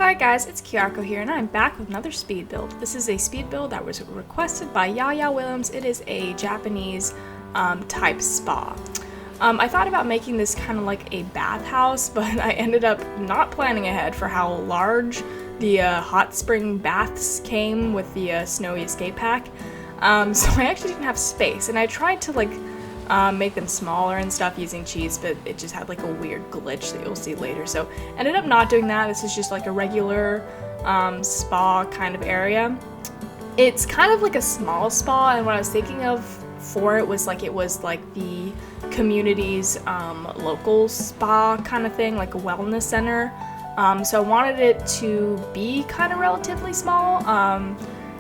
Hi guys, it's Kyarko here, and I'm back with another speed build. This is a speed build that was requested by Yaya Williams. It is a Japanese type spa. I thought about making this kind of like a bathhouse, but I ended up not planning ahead for how large the hot spring baths came with the Snowy Escape Pack. So I actually didn't have space, and I tried to make them smaller and stuff using cheese, but it just had like a weird glitch that you'll see later. So ended up not doing that. This is just like a regular spa kind of area. It's kind of like a small spa, and what I was thinking of for it was like the community's local spa kind of thing, like a wellness center. So I wanted it to be kind of relatively small,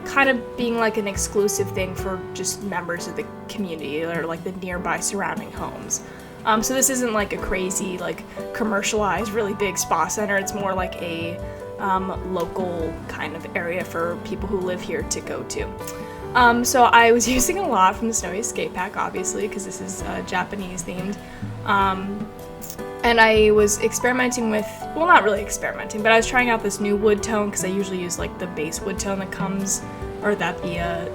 kind of being like an exclusive thing for just members of the community or like the nearby surrounding homes. So this isn't like a crazy, like commercialized, really big spa center. It's more like a local kind of area for people who live here to go to. So I was using a lot from the Snowy Escape Pack, obviously, because this is Japanese themed. And I was experimenting with, well, not really experimenting, but I was trying out this new wood tone because I usually use like the base wood tone that comes, or that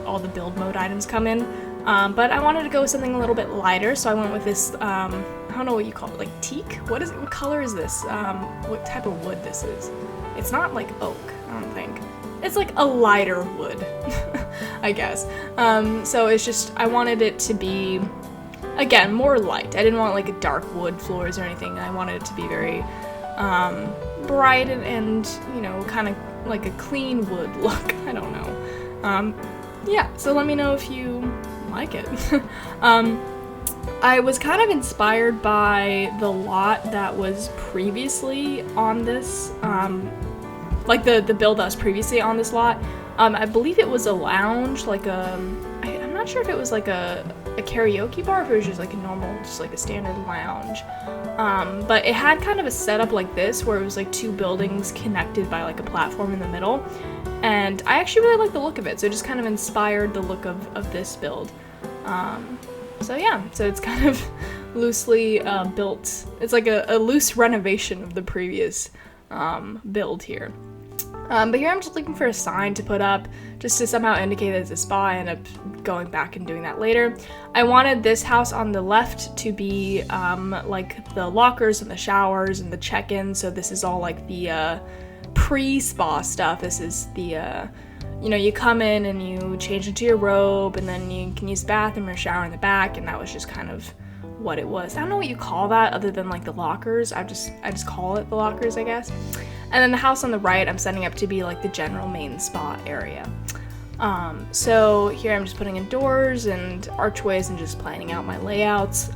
all the build mode items come in. But I wanted to go with something a little bit lighter, so I went with this, I don't know what you call it, like teak? What is it? What color is this? What type of wood this is? It's not like oak, I don't think. It's like a lighter wood, I guess. So it's just, I wanted it to be, again, more light. I didn't want like a dark wood floors or anything. I wanted it to be very bright and you know, kind of like a clean wood look. I don't know. Yeah, so let me know if you like it. I was kind of inspired by the lot that was previously on this, like the build that was previously on this lot. I believe it was a lounge, like I'm not sure if it was like a karaoke bar, or if it was just like a normal, just like a standard lounge. But it had kind of a setup like this, where it was like two buildings connected by like a platform in the middle. And I actually really like the look of it, so it just kind of inspired the look of this build. So yeah, so it's kind of loosely built. It's like a loose renovation of the previous build here. But here I'm just looking for a sign to put up, just to somehow indicate that it's a spa. I end up going back and doing that later. I wanted this house on the left to be like the lockers and the showers and the check-in, so this is all like the pre-spa stuff. This is the, you know, you come in and you change into your robe, and then you can use the bathroom or shower in the back, and that was just kind of what it was. I don't know what you call that other than like the lockers. I just call it the lockers, I guess. And then the house on the right I'm setting up to be like the general main spa area. So here I'm just putting in doors and archways and just planning out my layouts.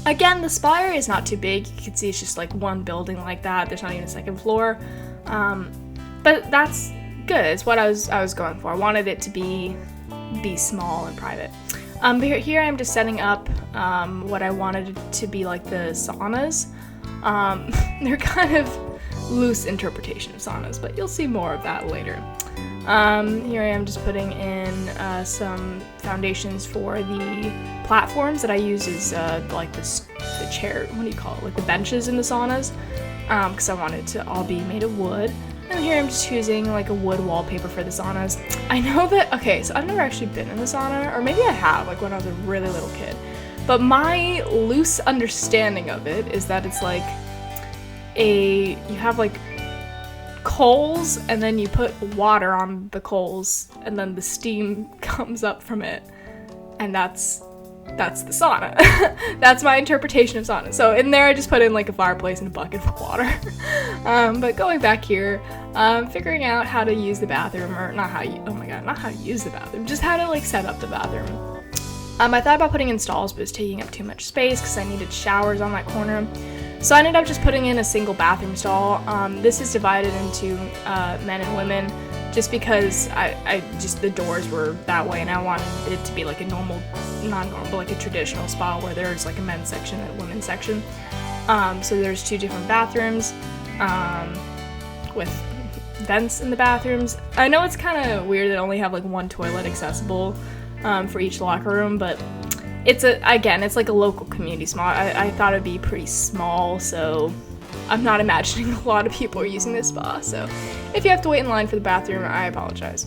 Again, the spa area is not too big. You can see it's just like one building like that. There's not even a second floor. But that's good. It's what I was going for. I wanted it to be small and private. But here I'm just setting up what I wanted to be like the saunas. They're kind of loose interpretation of saunas, but you'll see more of that later. Here I am just putting in some foundations for the platforms that I use as like the chair, what do you call it, like the benches in the saunas, because I wanted it to all be made of wood. And here I'm just choosing like a wood wallpaper for the saunas. I know that, okay, so I've never actually been in the sauna, or maybe I have, like when I was a really little kid. But my loose understanding of it is that it's like you have like coals, and then you put water on the coals, and then the steam comes up from it, and that's the sauna. That's my interpretation of sauna. So in there I just put in like a fireplace and a bucket of water. But going back here, figuring out how to use the bathroom, or not how to use the bathroom, just how to like set up the bathroom. I thought about putting in stalls, but it was taking up too much space because I needed showers on that corner. So I ended up just putting in a single bathroom stall. This is divided into men and women, just because I just, the doors were that way, and I wanted it to be like a not normal, but like a traditional spa where there's like a men's section and a women's section. So there's two different bathrooms with vents in the bathrooms. I know it's kind of weird that I only have like one toilet accessible for each locker room, but it's like a local community spa. I thought it'd be pretty small, so I'm not imagining a lot of people are using this spa, so if you have to wait in line for the bathroom, I apologize.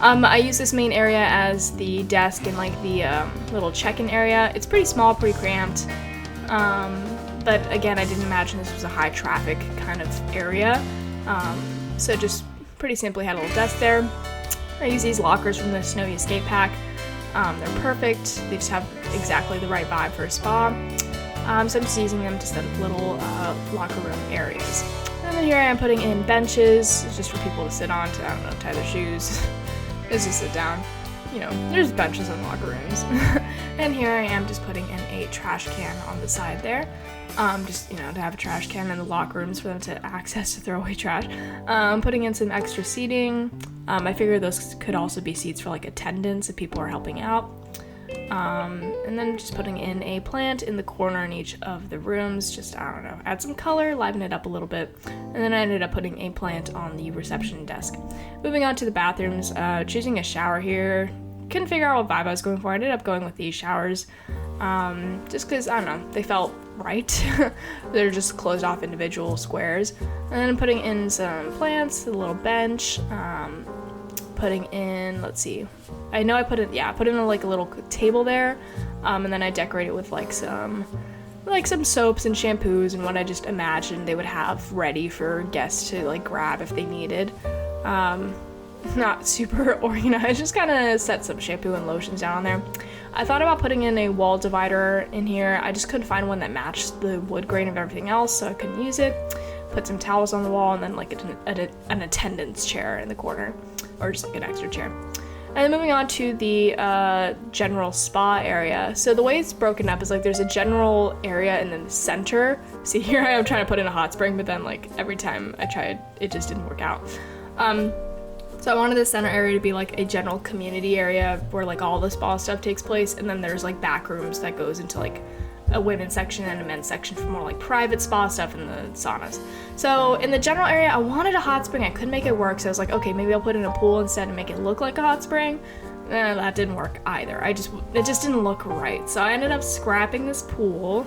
I use this main area as the desk and like the little check-in area. It's pretty small, pretty cramped, but again, I didn't imagine this was a high traffic kind of area, so just pretty simply had a little desk there. I use these lockers from the Snowy Escape Pack. They're perfect. They just have exactly the right vibe for a spa. So I'm just using them to set up little locker room areas. And then here I am putting in benches just for people to sit on to, I don't know, tie their shoes. Just to sit down. You know, there's benches in locker rooms. And here I am just putting in a trash can on the side there. Just, you know, to have a trash can in the locker rooms for them to access to throw away trash. Putting in some extra seating. I figured those could also be seats for like attendants if people are helping out. And then just putting in a plant in the corner in each of the rooms, just, I don't know, add some color, liven it up a little bit. And then I ended up putting a plant on the reception desk. Moving on to the bathrooms, choosing a shower here. Couldn't figure out what vibe I was going for. I ended up going with these showers, just because, I don't know, they felt right. They're just closed off individual squares. And then putting in some plants, a little bench, putting in, let's see, I know I put in like a little table there, and then I decorated with like some soaps and shampoos and what I just imagined they would have ready for guests to like grab if they needed. Not super organized, just kind of set some shampoo and lotions down there. I thought about putting in a wall divider in here. I just couldn't find one that matched the wood grain of everything else, so I couldn't use it. Put some towels on the wall and then like an attendance chair in the corner, or just like an extra chair. And then moving on to the general spa area. So the way it's broken up is like there's a general area and then the center. See, here I am trying to put in a hot spring, but then like every time I tried, it just didn't work out. So I wanted the center area to be like a general community area where like all the spa stuff takes place, and then there's like back rooms that goes into like a women's section and a men's section for more like private spa stuff and the saunas. So in the general area, I wanted a hot spring. I couldn't make it work, so I was like, okay, maybe I'll put in a pool instead and make it look like a hot spring. That didn't work either. It just didn't look right. So I ended up scrapping this pool.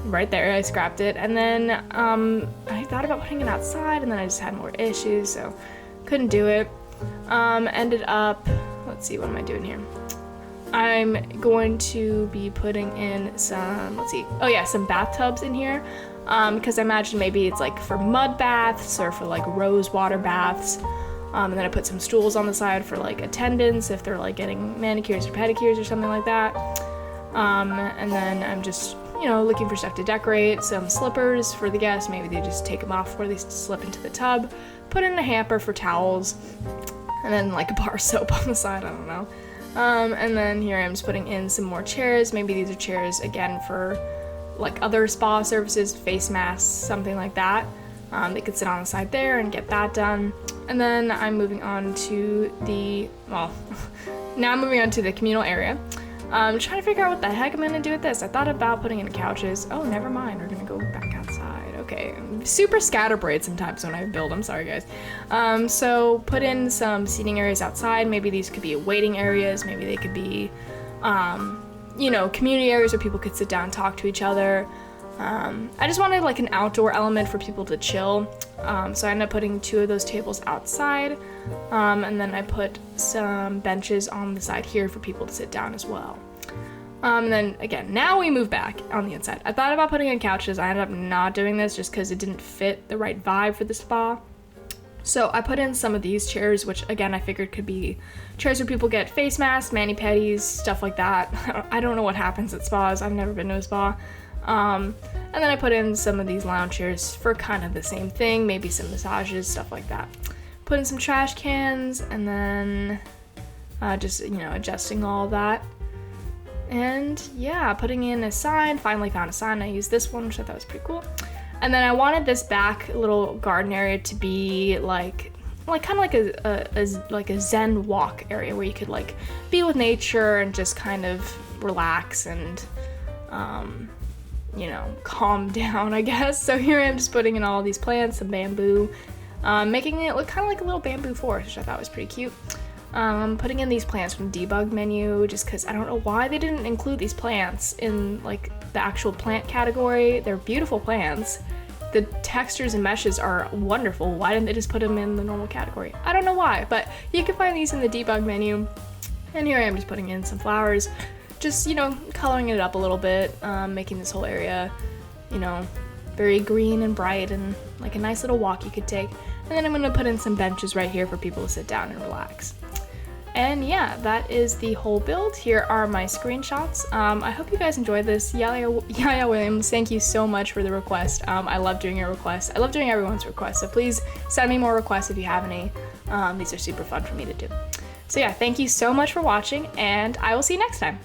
Right there, I scrapped it, and then I thought about putting it outside, and then I just had more issues, so couldn't do it. Ended up, let's see, what am I doing here? I'm going to be putting in some, some bathtubs in here, because I imagine maybe it's like for mud baths or for like rose water baths. And then I put some stools on the side for like attendants if they're like getting manicures or pedicures or something like that. And then I'm just, looking for stuff to decorate, some slippers for the guests. Maybe they just take them off before they slip into the tub. Put in a hamper for towels, and then like a bar of soap on the side, I don't know. And then here I'm just putting in some more chairs. Maybe these are chairs, again, for like other spa services, face masks, something like that. They could sit on the side there and get that done. And then I'm moving on to now I'm moving on to the communal area. I'm trying to figure out what the heck I'm gonna do with this. I thought about putting in couches. Oh, never mind. We're gonna go back outside. Okay. I'm super scatterbrained sometimes when I build. I'm sorry, guys. So put in some seating areas outside. Maybe these could be waiting areas. Maybe they could be, community areas where people could sit down and talk to each other. I just wanted like an outdoor element for people to chill. So I ended up putting 2 of those tables outside. And then I put some benches on the side here for people to sit down as well. And then again, now we move back on the inside. I thought about putting in couches. I ended up not doing this just because it didn't fit the right vibe for the spa. So I put in some of these chairs, which again, I figured could be chairs where people get face masks, mani-pedis, stuff like that. I don't know what happens at spas. I've never been to a spa. And then I put in some of these lounge chairs for kind of the same thing, maybe some massages, stuff like that. Put in some trash cans, and then just, adjusting all of that. And yeah, putting in a sign, finally found a sign. I used this one, which I thought was pretty cool. And then I wanted this back little garden area to be like kind of like a Zen walk area where you could like be with nature and just kind of relax and, calm down, I guess. So here I am just putting in all these plants, some bamboo, making it look kind of like a little bamboo forest, which I thought was pretty cute. Putting in these plants from debug menu just because I don't know why they didn't include these plants in like the actual plant category. They're beautiful plants, The textures and meshes are wonderful. Why didn't they just put them in the normal category? I don't know why, but you can find these in the debug menu. And here I am just putting in some flowers, just, you know, coloring it up a little bit, making this whole area, you know, very green and bright and like a nice little walk you could take. And then I'm gonna put in some benches right here for people to sit down and relax. And yeah, that is the whole build. Here are my screenshots. I hope you guys enjoyed this. Yaya Williams, thank you so much for the request. I love doing your requests. I love doing everyone's requests, so please send me more requests if you have any. These are super fun for me to do. So yeah, thank you so much for watching, and I will see you next time.